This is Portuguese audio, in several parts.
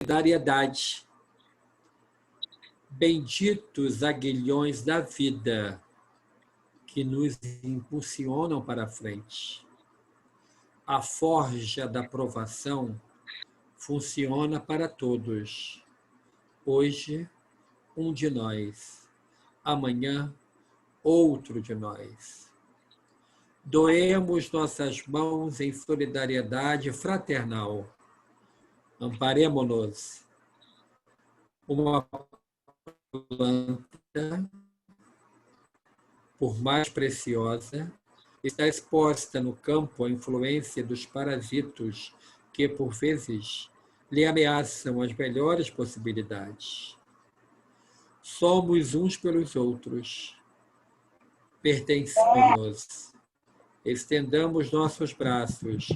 solidariedade. Benditos aguilhões da vida que nos impulsionam para a frente. A forja da provação funciona para todos. Hoje, um de nós. Amanhã, outro de nós. Doemos nossas mãos em solidariedade fraternal. Amparemo-nos. Uma planta, por mais preciosa, está exposta no campo à influência dos parasitos que, por vezes, lhe ameaçam as melhores possibilidades. Somos uns pelos outros. Pertencemos. Estendamos nossos braços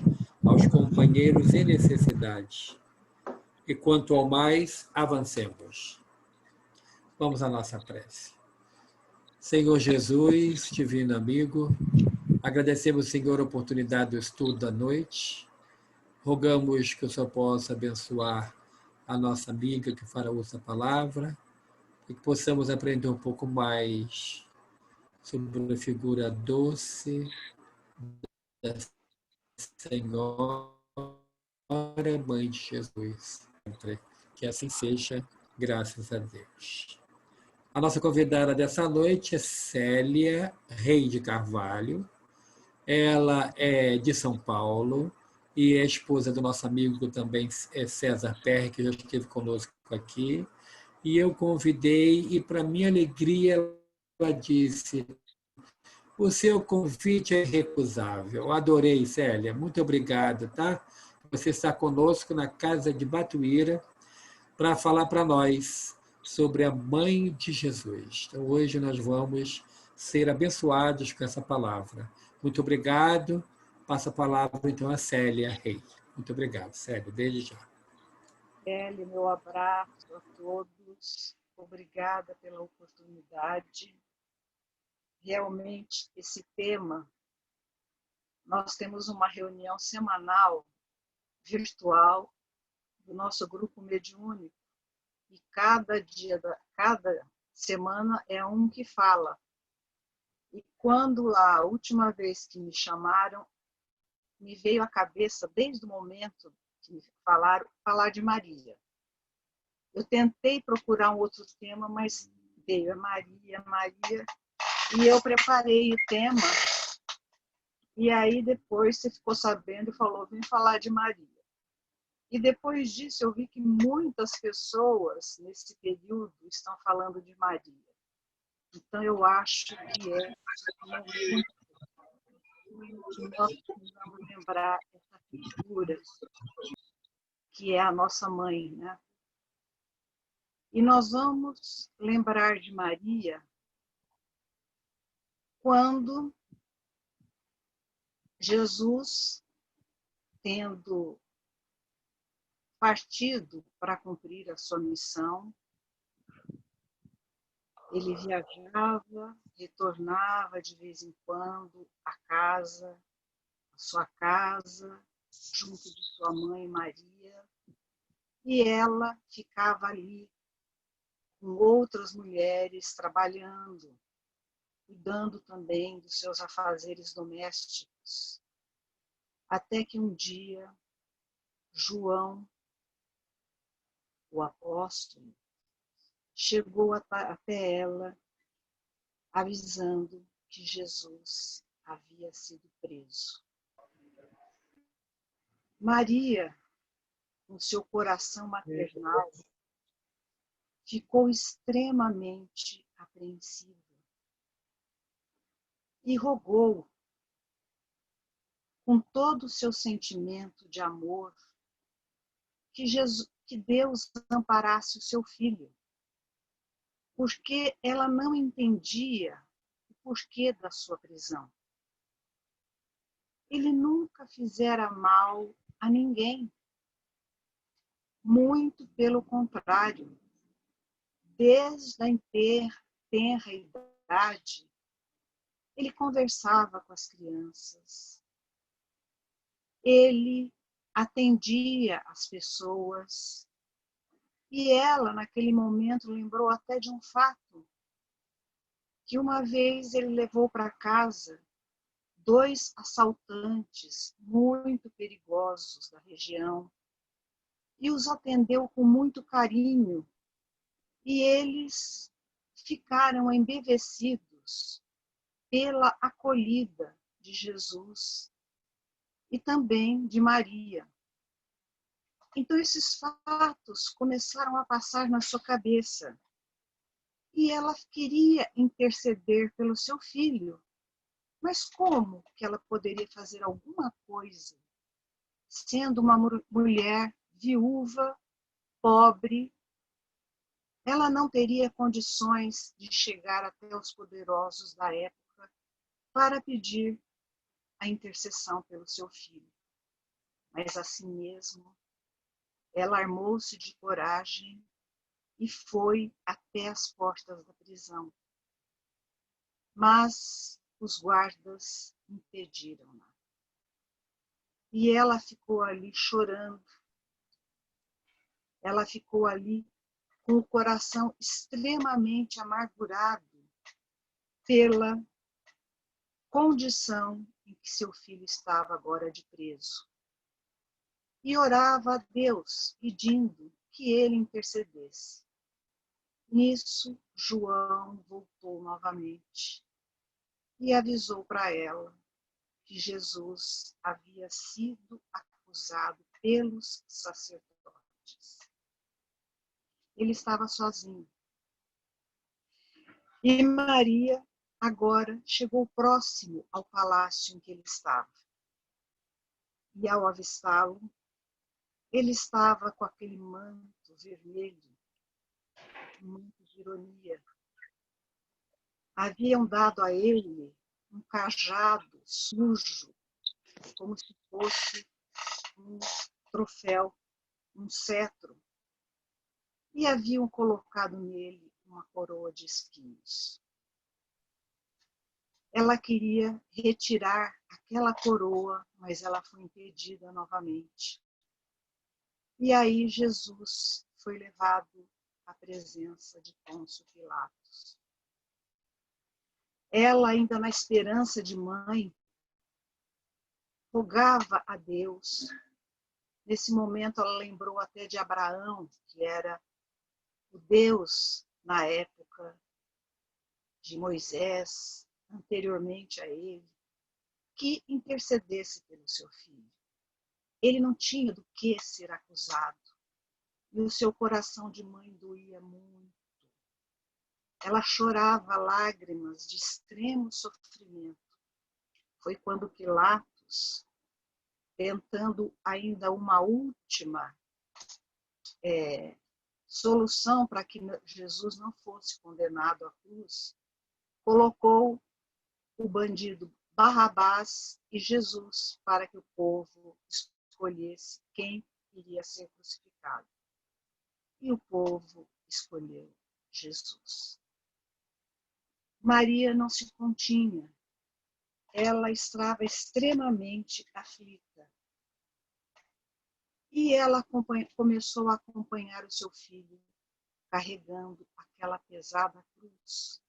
aos companheiros em necessidade. E quanto ao mais, avancemos. Vamos à nossa prece. Senhor Jesus, divino amigo, agradecemos, Senhor, a oportunidade do estudo da noite. Rogamos que o Senhor possa abençoar a nossa amiga que fará uso da palavra e que possamos aprender um pouco mais sobre a figura doce da Senhora, Mãe de Jesus. Que assim seja, graças a Deus. A nossa convidada dessa noite é Célia Rei de Carvalho. Ela é de São Paulo e é esposa do nosso amigo também César Perry, que já esteve conosco aqui. E eu convidei, e para minha alegria, ela disse: o seu convite é irrecusável. Adorei, Célia. Muito obrigado, tá? Você está conosco na Casa de Batuíra para falar para nós sobre a Mãe de Jesus. Então, hoje nós vamos ser abençoados com essa palavra. Muito obrigado. Passo a palavra, então, a Célia Rei. Muito obrigado, Célia, desde já. Célia, meu abraço a todos. Obrigada pela oportunidade. Realmente, esse tema, nós temos uma reunião semanal, virtual, do nosso grupo mediúnico, e cada semana é um que fala. E quando a última vez que me chamaram, me veio à cabeça, desde o momento que me falaram, falar de Maria. Eu tentei procurar um outro tema, mas veio a Maria, e eu preparei o tema, e aí depois você ficou sabendo e falou, vem falar de Maria. E depois disso eu vi que muitas pessoas, nesse período, estão falando de Maria. Então eu acho que é um momento que nós precisamos lembrar essa figura, que é a nossa mãe, né? E nós vamos lembrar de Maria quando Jesus, tendo partido para cumprir a sua missão, ele viajava, retornava de vez em quando à casa, à sua casa, junto de sua mãe Maria, e ela ficava ali com outras mulheres trabalhando, cuidando também dos seus afazeres domésticos, até que um dia João, o apóstolo, chegou até ela, avisando que Jesus havia sido preso. Maria, com seu coração maternal, ficou extremamente apreensiva e rogou, com todo o seu sentimento de amor, que Deus amparasse o seu filho, porque ela não entendia o porquê da sua prisão. Ele nunca fizera mal a ninguém. Muito pelo contrário, desde a tenra idade, ele conversava com as crianças, ele atendia as pessoas, E ela, naquele momento, lembrou até de um fato, que uma vez ele levou para casa 2 assaltantes muito perigosos da região e os atendeu com muito carinho, e eles ficaram embevecidos pela acolhida de Jesus e também de Maria. Então esses fatos começaram a passar na sua cabeça e ela queria interceder pelo seu filho. Mas como que ela poderia fazer alguma coisa sendo uma mulher viúva, pobre? Ela não teria condições de chegar até os poderosos da época para pedir a intercessão pelo seu filho. Mas assim mesmo, ela armou-se de coragem e foi até as portas da prisão. Mas os guardas impediram-na. E ela ficou ali chorando. Ela ficou ali com o coração extremamente amargurado pela condição em que seu filho estava agora de preso. E orava a Deus, pedindo que ele intercedesse. Nisso, João voltou novamente e avisou para ela que Jesus havia sido acusado pelos sacerdotes. Ele estava sozinho. E Maria agora chegou próximo ao palácio em que ele estava. E ao avistá-lo, ele estava com aquele manto vermelho, um manto de ironia. Haviam dado a ele um cajado sujo, como se fosse um troféu, um cetro, e haviam colocado nele uma coroa de espinhos. Ela queria retirar aquela coroa, mas ela foi impedida novamente. E aí Jesus foi levado à presença de Pôncio Pilatos. Ela, ainda na esperança de mãe, rogava a Deus. Nesse momento ela lembrou até de Abraão, que era o Deus na época de Moisés, anteriormente a ele, que intercedesse pelo seu filho. Ele não tinha do que ser acusado. E o seu coração de mãe doía muito. Ela chorava lágrimas de extremo sofrimento. Foi quando Pilatos, tentando ainda uma última solução para que Jesus não fosse condenado à cruz, colocou o bandido Barrabás e Jesus para que o povo escolhesse quem iria ser crucificado. E o povo escolheu Jesus. Maria não se continha. Ela estava extremamente aflita. E ela começou a acompanhar o seu filho, carregando aquela pesada cruz.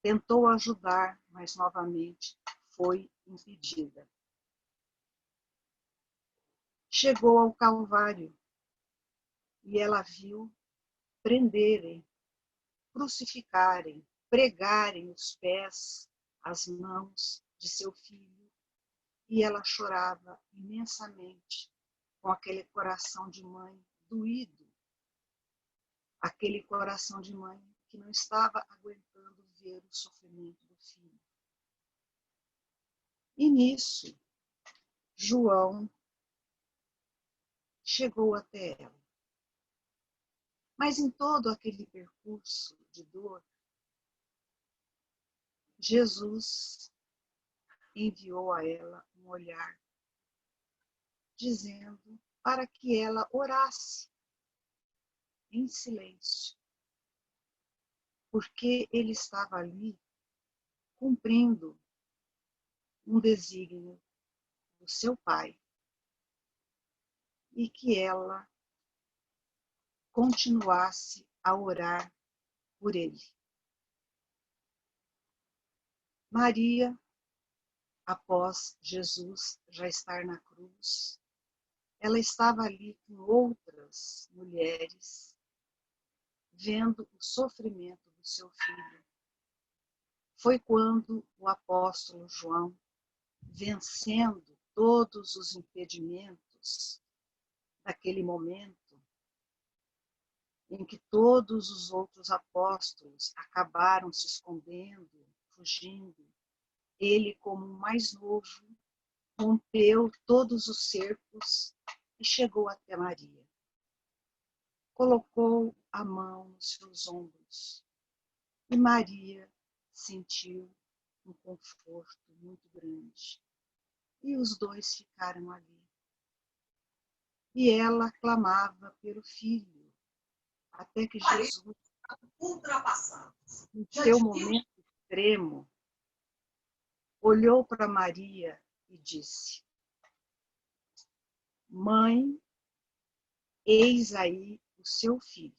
Tentou ajudar, mas novamente foi impedida. Chegou ao Calvário e ela viu prenderem, crucificarem, pregarem os pés, as mãos de seu filho, e ela chorava imensamente, com aquele coração de mãe doído, aquele coração de mãe que não estava aguentando ver o sofrimento do filho. E nisso, João chegou até ela. Mas em todo aquele percurso de dor, Jesus enviou a ela um olhar, dizendo para que ela orasse em silêncio, porque ele estava ali cumprindo um desígnio do seu pai, e que ela, continuasse a orar por ele. Maria, após Jesus já estar na cruz, ela estava ali com outras mulheres, vendo o sofrimento do seu filho. Foi quando o apóstolo João, vencendo todos os impedimentos daquele momento, em que todos os outros apóstolos acabaram se escondendo, fugindo, ele, como o mais novo, rompeu todos os cercos e chegou até Maria. Colocou a mão nos seus ombros e Maria sentiu um conforto muito grande. E os dois ficaram ali. E ela clamava pelo filho, até que Jesus, em seu momento extremo, olhou para Maria e disse: Mãe, eis aí o seu filho.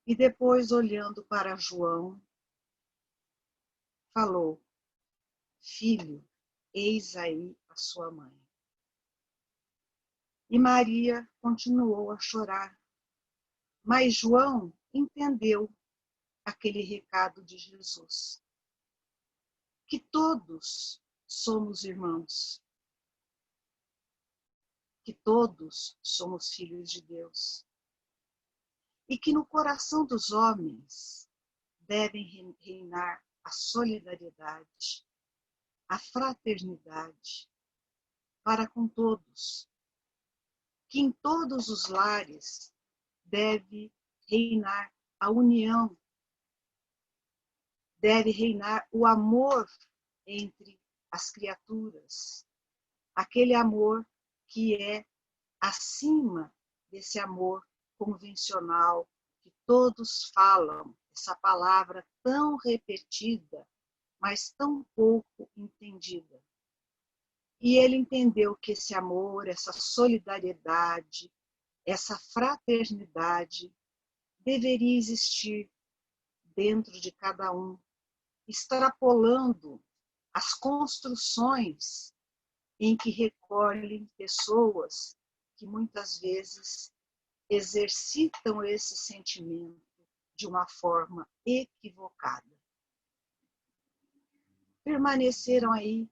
E depois, olhando para João, falou: Filho, eis aí a sua mãe. E Maria continuou a chorar. Mas João entendeu aquele recado de Jesus, que todos somos irmãos, que todos somos filhos de Deus, e que no coração dos homens devem reinar a solidariedade, a fraternidade para com todos, que em todos os lares deve reinar a união, deve reinar o amor entre as criaturas, aquele amor que é acima desse amor convencional que todos falam, essa palavra tão repetida, mas tão pouco entendida. E ele entendeu que esse amor, essa solidariedade, essa fraternidade deveria existir dentro de cada um, extrapolando as construções em que recolhem pessoas que muitas vezes exercitam esse sentimento de uma forma equivocada. Permaneceram ali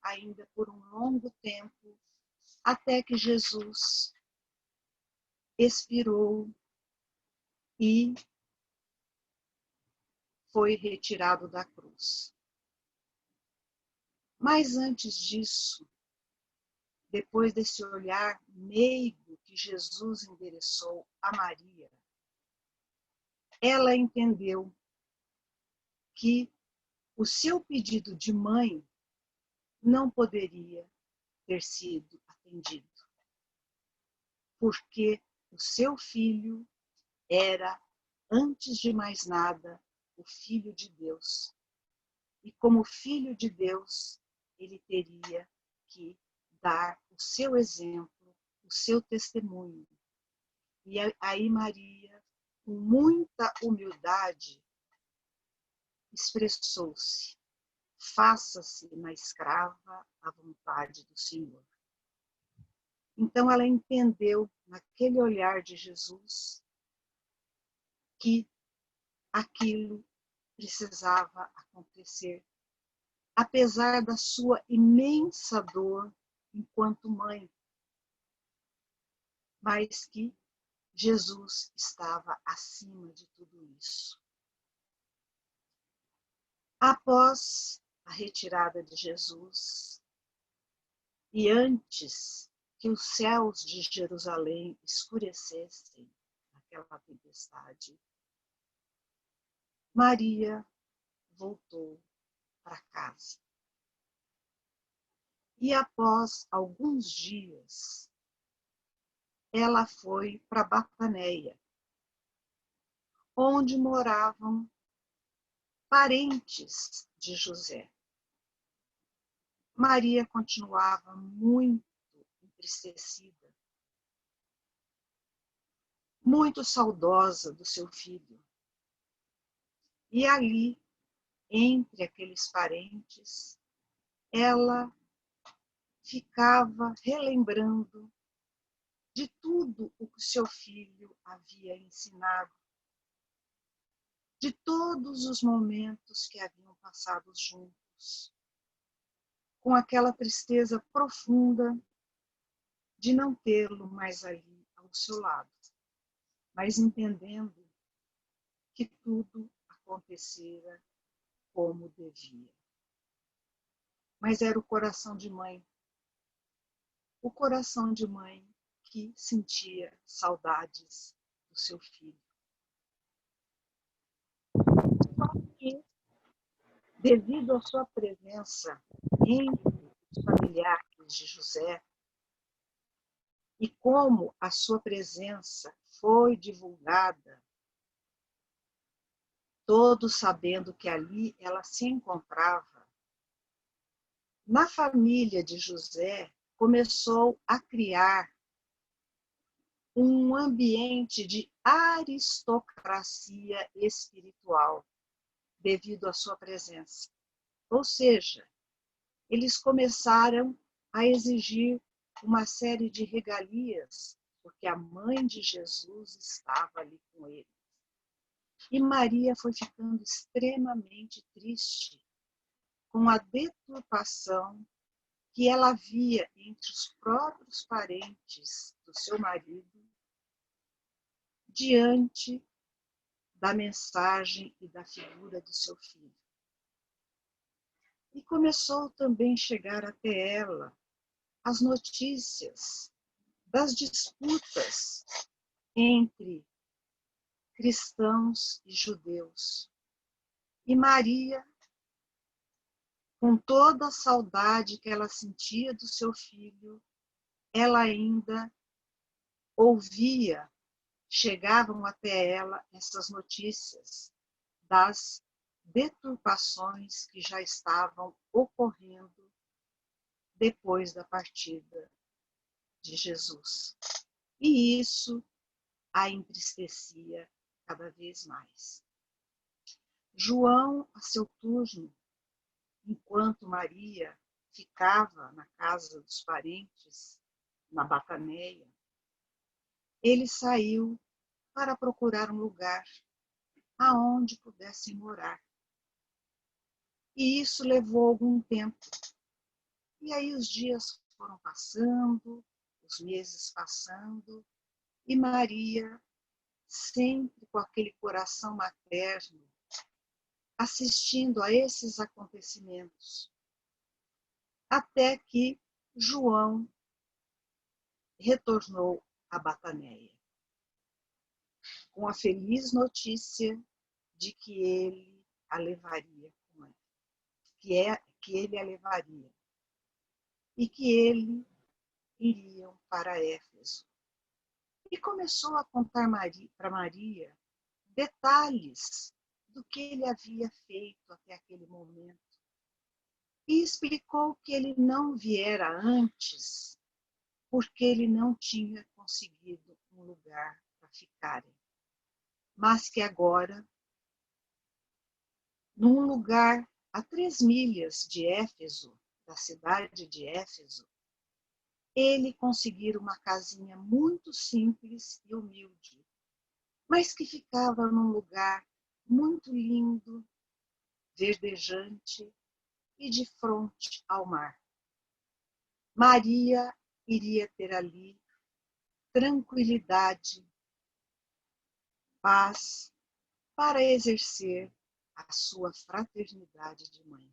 ainda por um longo tempo, até que Jesus expirou e foi retirado da cruz. Mas antes disso, depois desse olhar meigo que Jesus endereçou a Maria, ela entendeu que o seu pedido de mãe não poderia ter sido atendido, porque o seu filho era, antes de mais nada, o Filho de Deus. E como Filho de Deus, ele teria que dar o seu exemplo, o seu testemunho. E aí Maria, com muita humildade, expressou-se: faça-se na escrava a vontade do Senhor. Então ela entendeu, naquele olhar de Jesus, que aquilo precisava acontecer, apesar da sua imensa dor enquanto mãe, mas que Jesus estava acima de tudo isso. Após a retirada de Jesus, e antes que os céus de Jerusalém escurecessem naquela tempestade, Maria voltou para casa. E após alguns dias, ela foi para Bataneia, onde moravam parentes de José. Maria continuava muito entristecida, muito saudosa do seu filho. E ali, entre aqueles parentes, ela ficava relembrando de tudo o que seu filho havia ensinado, de todos os momentos que haviam passado juntos, com aquela tristeza profunda de não tê-lo mais ali ao seu lado, mas entendendo que tudo acontecera como devia. Mas era o coração de mãe que sentia saudades do seu filho. Só que, devido à sua presença entre os familiares de José, e como a sua presença foi divulgada, todos sabendo que ali ela se encontrava, na família de José começou a criar um ambiente de aristocracia espiritual devido à sua presença. Ou seja, eles começaram a exigir uma série de regalias, porque a mãe de Jesus estava ali com ele. E Maria foi ficando extremamente triste com a deturpação que ela via entre os próprios parentes do seu marido diante da mensagem e da figura do seu filho. E começou também a chegar até ela as notícias das disputas entre cristãos e judeus. E Maria, com toda a saudade que ela sentia do seu filho, ela ainda ouvia, chegavam até ela essas notícias das deturpações que já estavam ocorrendo depois da partida de Jesus. E isso a entristecia cada vez mais. João, a seu turno, enquanto Maria ficava na casa dos parentes, na Bataneia, ele saiu para procurar um lugar aonde pudesse morar. E isso levou algum tempo. E aí os dias foram passando, os meses passando, e Maria, sempre com aquele coração materno, assistindo a esses acontecimentos, até que João retornou a Bataneia, com a feliz notícia de que ele a levaria com ele, que ele a levaria, e que ele iriam para Éfeso. E começou a contar para Maria detalhes do que ele havia feito até aquele momento. E explicou que ele não viera antes porque ele não tinha conseguido um lugar para ficarem. Mas que agora, num lugar a 3 milhas de Éfeso, da cidade de Éfeso, ele conseguira uma casinha muito simples e humilde, mas que ficava num lugar muito lindo, verdejante e de frente ao mar. Maria iria ter ali tranquilidade, paz, para exercer a sua fraternidade de mãe.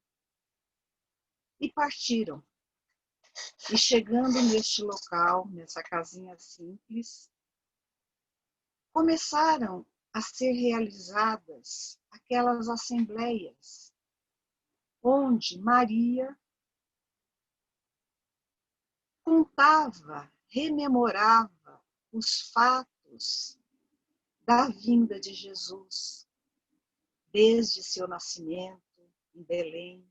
E partiram. E chegando neste local, nessa casinha simples, começaram a ser realizadas aquelas assembleias, onde Maria contava, rememorava os fatos da vinda de Jesus, desde seu nascimento em Belém,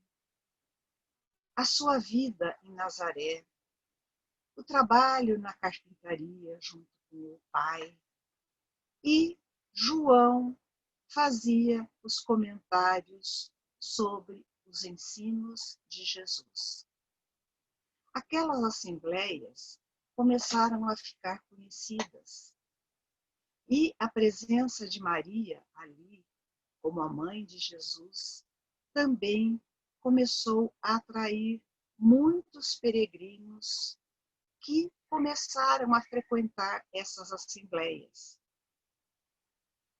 a sua vida em Nazaré, o trabalho na carpintaria junto com o pai, e João fazia os comentários sobre os ensinos de Jesus. Aquelas assembleias começaram a ficar conhecidas e a presença de Maria ali, como a mãe de Jesus, também começou a atrair muitos peregrinos que começaram a frequentar essas assembleias.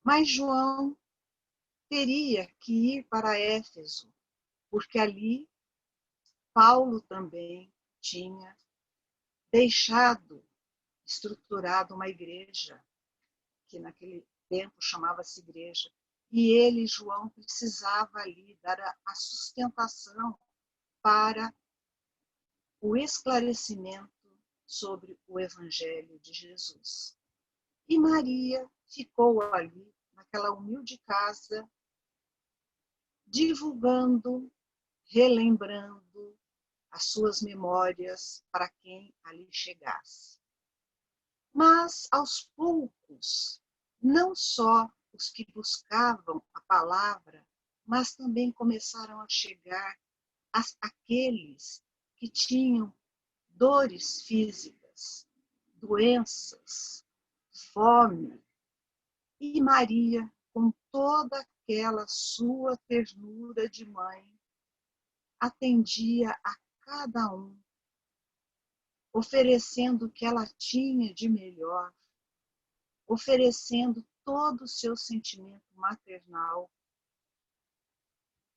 Mas João teria que ir para Éfeso, porque ali Paulo também tinha deixado estruturado uma igreja, que naquele tempo chamava-se igreja, e ele, João, precisava ali dar a sustentação para o esclarecimento sobre o Evangelho de Jesus. E Maria ficou ali, naquela humilde casa, divulgando, relembrando as suas memórias para quem ali chegasse. Mas, aos poucos, não só os que buscavam a palavra, mas também começaram a chegar aqueles que tinham dores físicas, doenças, fome. E Maria, com toda aquela sua ternura de mãe, atendia a cada um, oferecendo o que ela tinha de melhor, oferecendo todo o seu sentimento maternal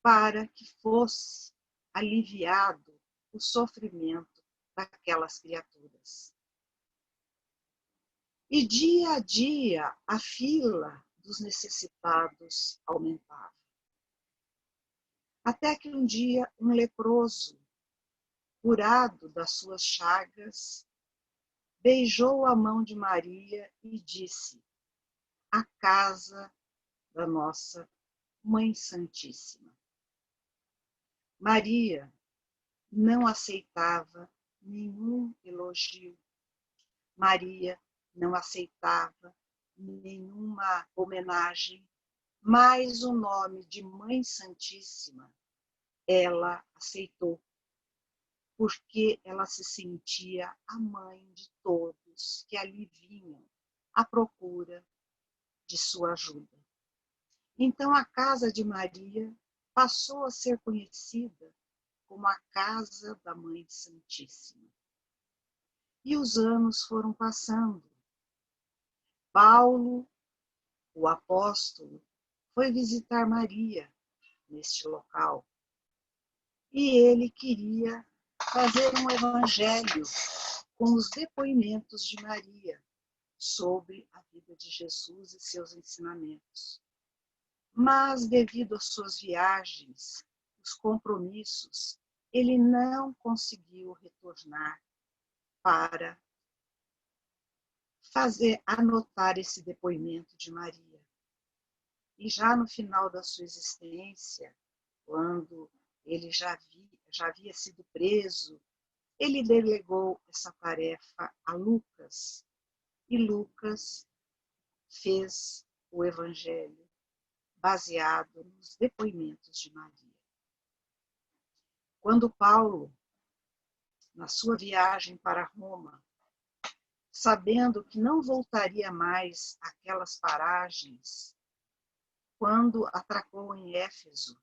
para que fosse aliviado o sofrimento daquelas criaturas. E dia a dia a fila dos necessitados aumentava. Até que um dia um leproso, curado das suas chagas, beijou a mão de Maria e disse: a casa da nossa Mãe Santíssima. Maria não aceitava nenhum elogio. Maria não aceitava nenhuma homenagem, mas o nome de Mãe Santíssima ela aceitou, porque ela se sentia a mãe de todos que ali vinham à procura de sua ajuda. Então a casa de Maria passou a ser conhecida como a casa da Mãe Santíssima. E os anos foram passando. Paulo, o apóstolo, foi visitar Maria neste local. E ele queria fazer um evangelho com os depoimentos de Maria sobre a vida de Jesus e seus ensinamentos. Mas, devido às suas viagens, os compromissos, ele não conseguiu retornar para anotar esse depoimento de Maria. E já no final da sua existência, quando ele já havia sido preso, ele delegou essa tarefa a Lucas, e Lucas fez o evangelho baseado nos depoimentos de Maria. Quando Paulo, na sua viagem para Roma, sabendo que não voltaria mais àquelas paragens, quando atracou em Éfeso,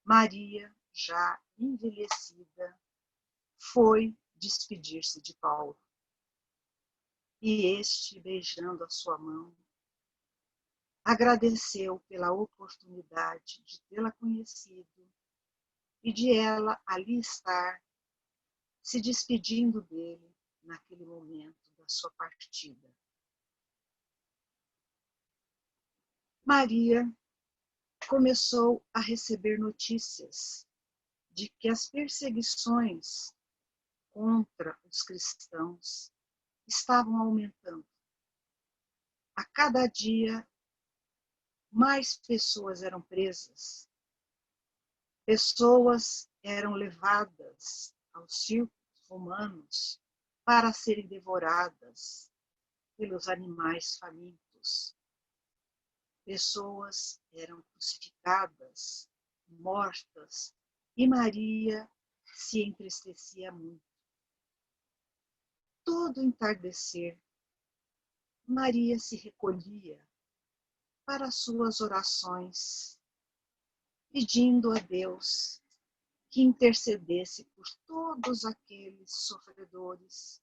Maria, já envelhecida, foi despedir-se de Paulo. E este, beijando a sua mão, agradeceu pela oportunidade de tê-la conhecido e de ela ali estar, se despedindo dele naquele momento da sua partida. Maria começou a receber notícias de que as perseguições contra os cristãos estavam aumentando. A cada dia, mais pessoas eram presas, pessoas eram levadas aos circos romanos para serem devoradas pelos animais famintos. Pessoas eram crucificadas, mortas, e Maria se entristecia muito. Todo entardecer, Maria se recolhia para suas orações, pedindo a Deus que intercedesse por todos aqueles sofredores,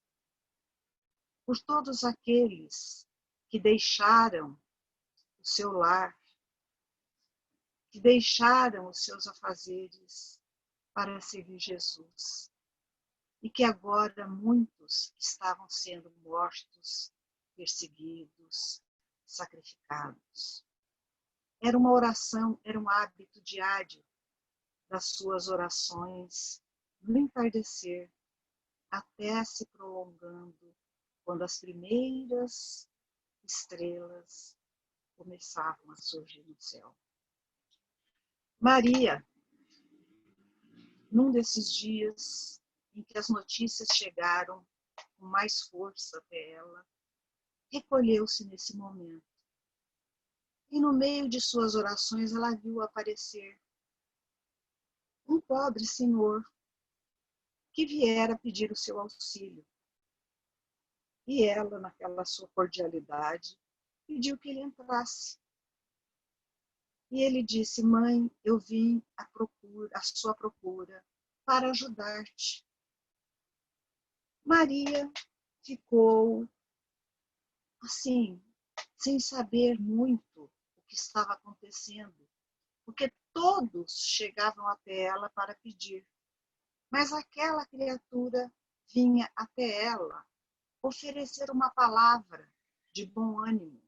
por todos aqueles que deixaram o seu lar, que deixaram os seus afazeres para seguir Jesus, e que agora muitos estavam sendo mortos, perseguidos, sacrificados. Era uma oração, era um hábito diário das suas orações, no entardecer, até se prolongando, quando as primeiras estrelas começavam a surgir no céu. Maria, num desses dias em que as notícias chegaram com mais força até ela, recolheu-se nesse momento. E no meio de suas orações ela viu aparecer um pobre senhor que viera pedir o seu auxílio. E ela, naquela sua cordialidade, pediu que ele entrasse. E ele disse: mãe, eu vim à sua procura para ajudar-te. Maria ficou assim, sem saber muito o que estava acontecendo, porque todos chegavam até ela para pedir. Mas aquela criatura vinha até ela oferecer uma palavra de bom ânimo,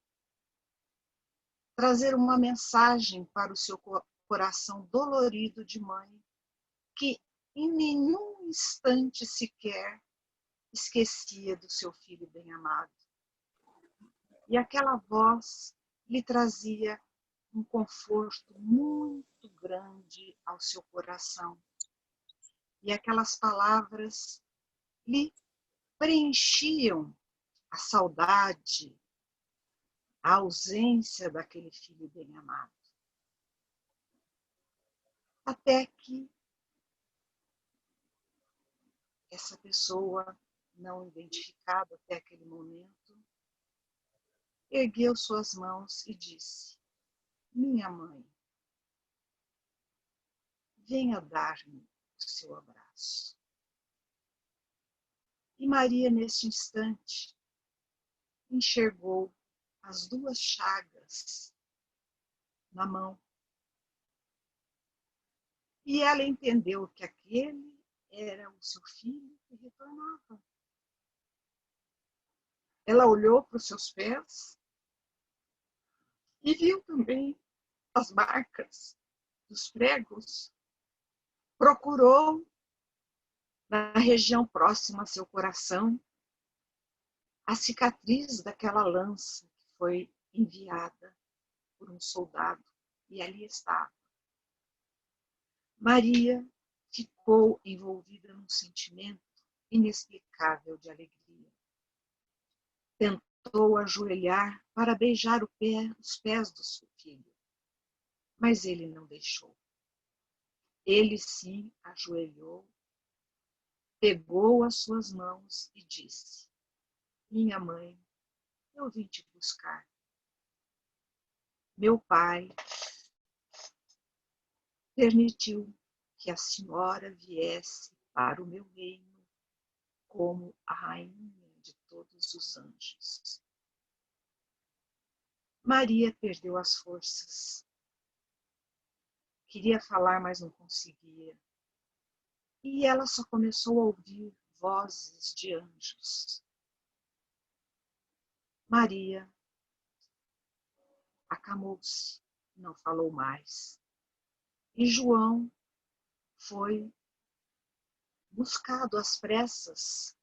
trazer uma mensagem para o seu coração dolorido de mãe, que em nenhum instante sequer esquecia do seu filho bem-amado. E aquela voz lhe trazia um conforto muito grande ao seu coração. E aquelas palavras lhe preenchiam a saudade, a ausência daquele filho bem-amado. Até que essa pessoa não identificada até aquele momento ergueu suas mãos e disse: minha mãe, venha dar-me o seu abraço. E Maria, neste instante, enxergou as duas chagas na mão. E ela entendeu que aquele era o seu filho que retornava. Ela olhou para os seus pés e viu também as marcas dos pregos. Procurou na região próxima a seu coração a cicatriz daquela lança que foi enviada por um soldado, e ali estava. Maria ficou envolvida num sentimento inexplicável de alegria. Tentou ajoelhar para beijar os pés do seu filho, mas ele não deixou. Ele sim ajoelhou, pegou as suas mãos e disse: minha mãe, eu vim te buscar. Meu pai permitiu que a senhora viesse para o meu reino como a rainha de todos os anjos. Maria perdeu as forças. Queria falar, mas não conseguia. E ela só começou a ouvir vozes de anjos. Maria acalmou-se, não falou mais. E João foi buscado às pressas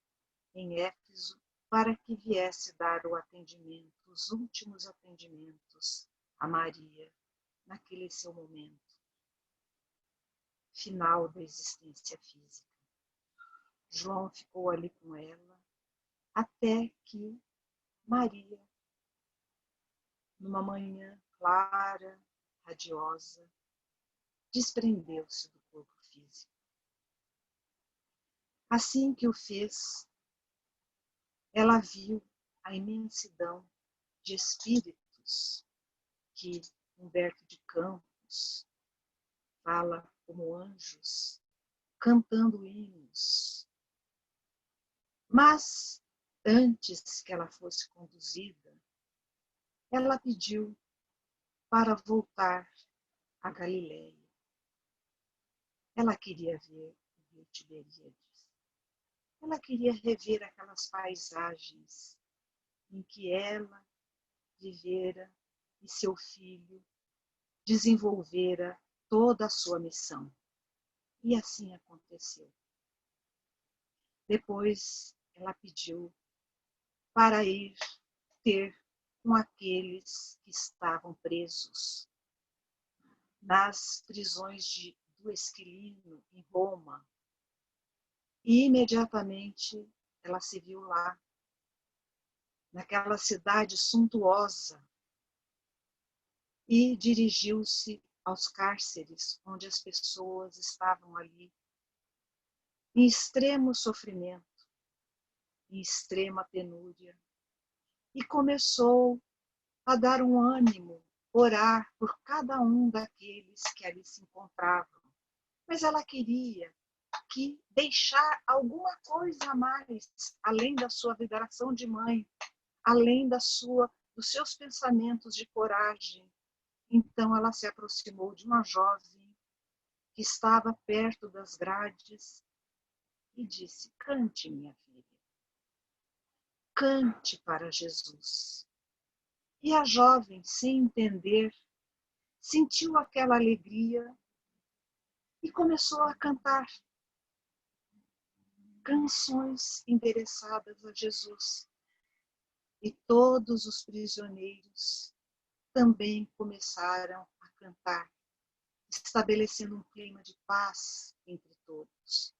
em Éfeso para que viesse dar o atendimento, os últimos atendimentos a Maria naquele seu momento final da existência física. João ficou ali com ela até que Maria, numa manhã clara, radiosa, desprendeu-se do corpo físico. Assim que o fez, ela viu a imensidão de espíritos que Humberto de Campos fala como anjos, cantando hinos. Mas, antes que ela fosse conduzida, ela pediu para voltar a Galileia. Ela queria ver o rio Tiberíades. Ela queria rever aquelas paisagens em que ela vivera e seu filho desenvolvera toda a sua missão. E assim aconteceu. Depois ela pediu para ir ter com aqueles que estavam presos nas prisões do Esquilino, em Roma. E imediatamente ela se viu lá, naquela cidade suntuosa, e dirigiu-se aos cárceres, onde as pessoas estavam ali, em extremo sofrimento, em extrema penúria, e começou a dar um ânimo, orar por cada um daqueles que ali se encontravam. Mas ela queria deixar alguma coisa a mais, além da sua vibração de mãe, além dos seus pensamentos de coragem. Então ela se aproximou de uma jovem que estava perto das grades e disse: cante, minha filha, cante para Jesus. E a jovem, sem entender, sentiu aquela alegria e começou a cantar canções endereçadas a Jesus. E todos os prisioneiros também começaram a cantar, estabelecendo um clima de paz entre todos.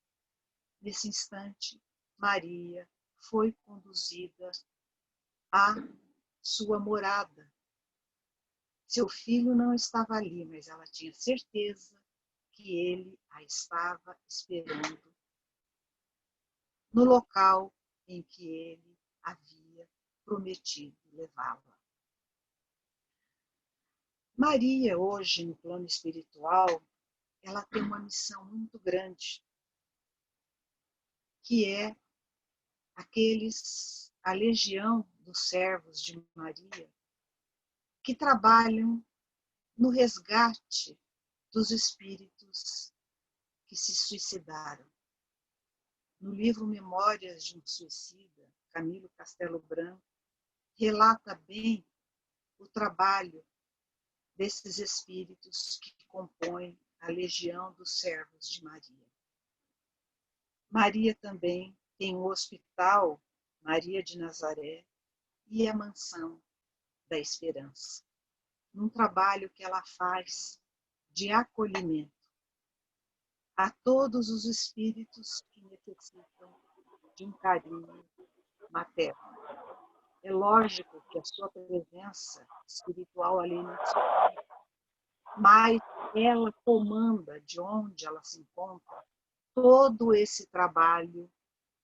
Nesse instante, Maria foi conduzida à sua morada. Seu filho não estava ali, mas ela tinha certeza que ele a estava esperando no local em que ele havia prometido levá-la. Maria, hoje, no plano espiritual, ela tem uma missão muito grande, que é a legião dos servos de Maria, que trabalham no resgate dos espíritos que se suicidaram. No livro Memórias de um Suicida, Camilo Castelo Branco relata bem o trabalho desses espíritos que compõem a legião dos servos de Maria. Maria também tem o Hospital Maria de Nazaré e a Mansão da Esperança, num trabalho que ela faz de acolhimento a todos os espíritos que necessitam de um carinho materno. É lógico que a sua presença espiritual ali não se encontra, mas ela comanda de onde ela se encontra todo esse trabalho,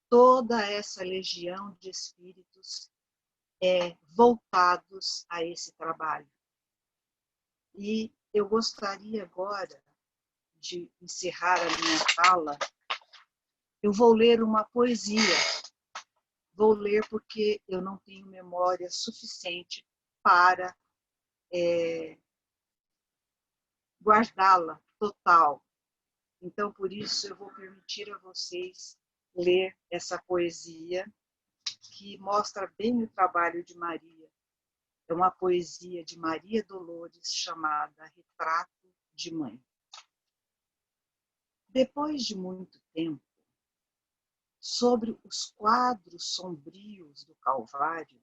toda essa legião de espíritos voltados a esse trabalho. E eu gostaria agora de encerrar a minha fala. Eu vou ler uma poesia. Vou ler porque eu não tenho memória suficiente para guardá-la total. Então, por isso, eu vou permitir a vocês ler essa poesia que mostra bem o trabalho de Maria. É uma poesia de Maria Dolores chamada Retrato de Mãe. Depois de muito tempo, sobre os quadros sombrios do Calvário,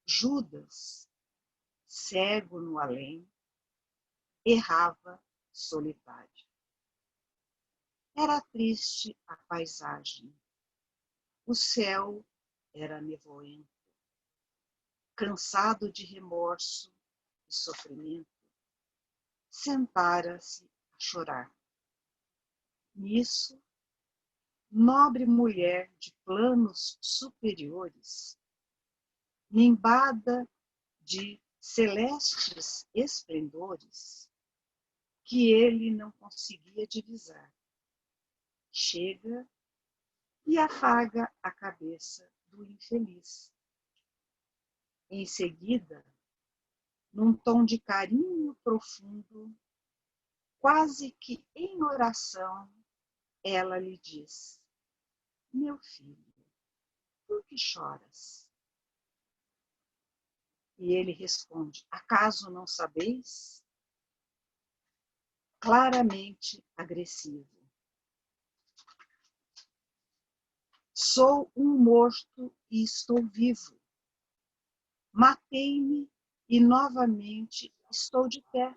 Judas, cego no além, errava solitário. Era triste a paisagem, o céu era nevoento. Cansado de remorso, sofrimento, sentara-se a chorar. Nisso, nobre mulher de planos superiores, nimbada de celestes esplendores, que ele não conseguia divisar, chega e afaga a cabeça do infeliz. Em seguida, num tom de carinho profundo, quase que em oração, ela lhe diz: meu filho, por que choras? E ele responde: acaso não sabeis? Claramente agressivo. Sou um morto e estou vivo. Matei-me e novamente estou de pé,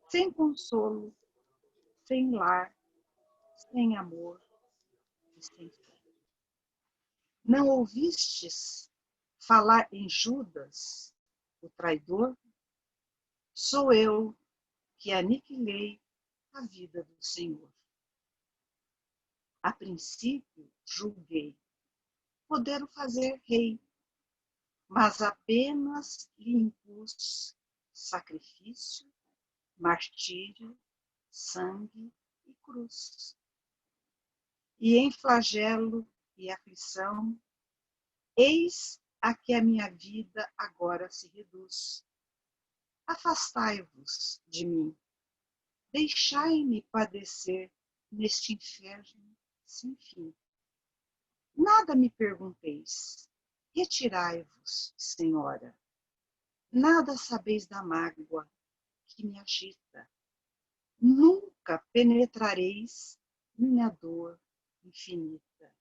sem consolo, sem lar, sem amor e sem fé. Não ouvistes falar em Judas, o traidor? Sou eu que aniquilei a vida do Senhor. A princípio, julguei poder o fazer rei, mas apenas lhe impus sacrifício, martírio, sangue e cruz. E em flagelo e aflição, eis a que a minha vida agora se reduz. Afastai-vos de mim, deixai-me padecer neste inferno sem fim. Nada me pergunteis, retirai-vos, Senhora. Nada sabeis da mágoa que me agita. Nunca penetrareis minha dor infinita.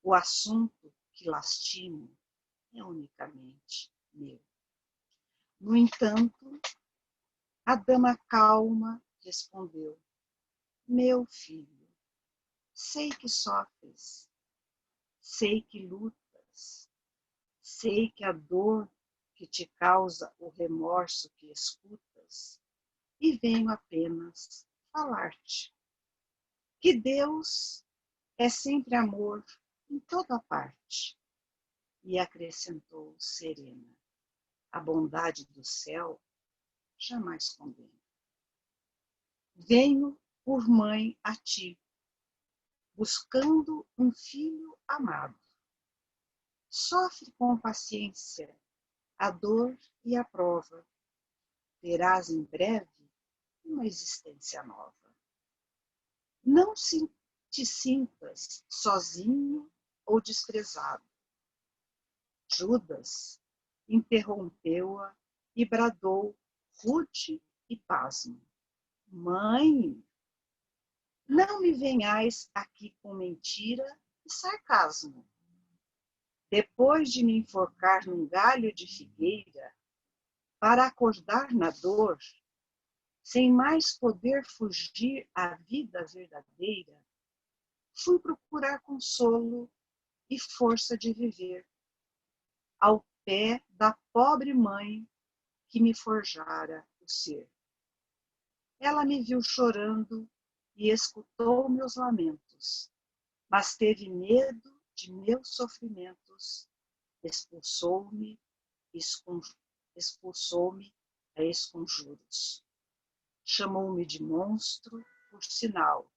O assunto que lastimo é unicamente meu. No entanto, a dama calma respondeu: meu filho, sei que sofres, sei que lutas, sei que a dor que te causa o remorso que escutas, e venho apenas falar-te que Deus é sempre amor em toda parte. E acrescentou serena: a bondade do céu jamais condena. Venho por mãe a ti, buscando um filho amado. Sofre com paciência a dor e a prova. Terás em breve uma existência nova. Não te sintas sozinho ou desprezado. Judas interrompeu-a e bradou, rude e pasmo: mãe, não me venhais aqui com mentira e sarcasmo. Depois de me enforcar num galho de figueira, para acordar na dor, sem mais poder fugir à vida verdadeira, fui procurar consolo e força de viver ao pé da pobre mãe que me forjara o ser. Ela me viu chorando e escutou meus lamentos, mas teve medo de meus sofrimentos, expulsou-me a esconjuros. Chamou-me de monstro, por sinal,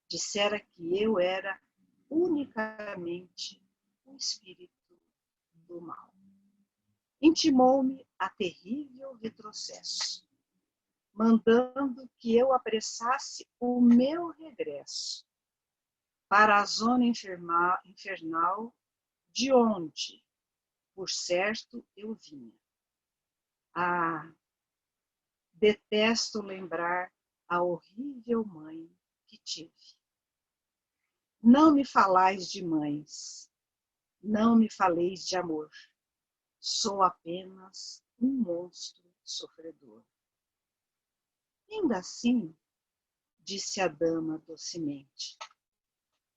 dissera que eu era unicamente o espírito do mal. Intimou-me a terrível retrocesso, mandando que eu apressasse o meu regresso para a zona infernal de onde, por certo, eu vinha. Ah, detesto lembrar a horrível mãe que tive. Não me falais de mães, não me faleis de amor. Sou apenas um monstro sofredor. Ainda assim, disse a dama docemente,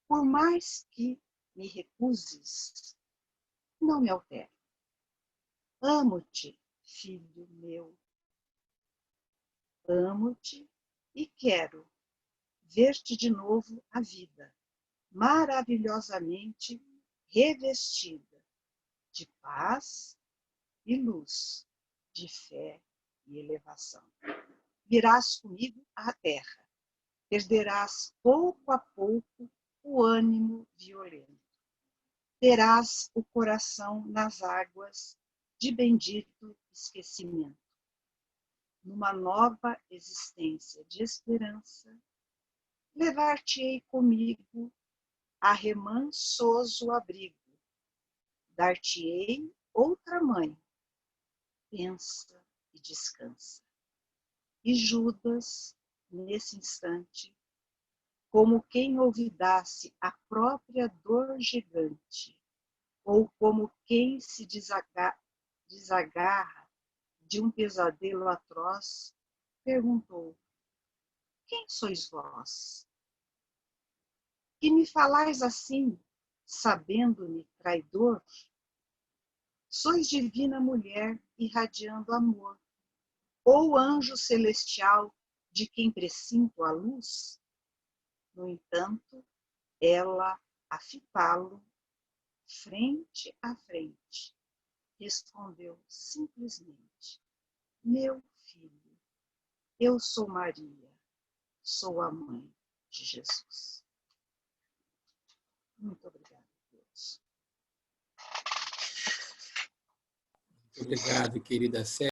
por mais que me recuses, não me altere. Amo-te filho meu. Amo-te e quero ver-te de novo a vida, maravilhosamente revestida de paz e luz, de fé e elevação. Virás comigo à terra, perderás pouco a pouco o ânimo violento. Terás o coração nas águas de bendito esquecimento. Numa nova existência de esperança, levar-te-ei comigo a remansoso abrigo, dar-te-ei outra mãe, pensa e descansa. E Judas, nesse instante, como quem olvidasse a própria dor gigante, ou como quem se desagarra de um pesadelo atroz, perguntou: quem sois vós? Que me falais assim, sabendo-me traidor? Sois divina mulher irradiando amor, ou anjo celestial de quem presinto a luz? No entanto, ela, a fitá-lo, frente a frente, respondeu simplesmente: meu filho, eu sou Maria, sou a mãe de Jesus. Muito obrigada a todos. Muito obrigado, querida Célia.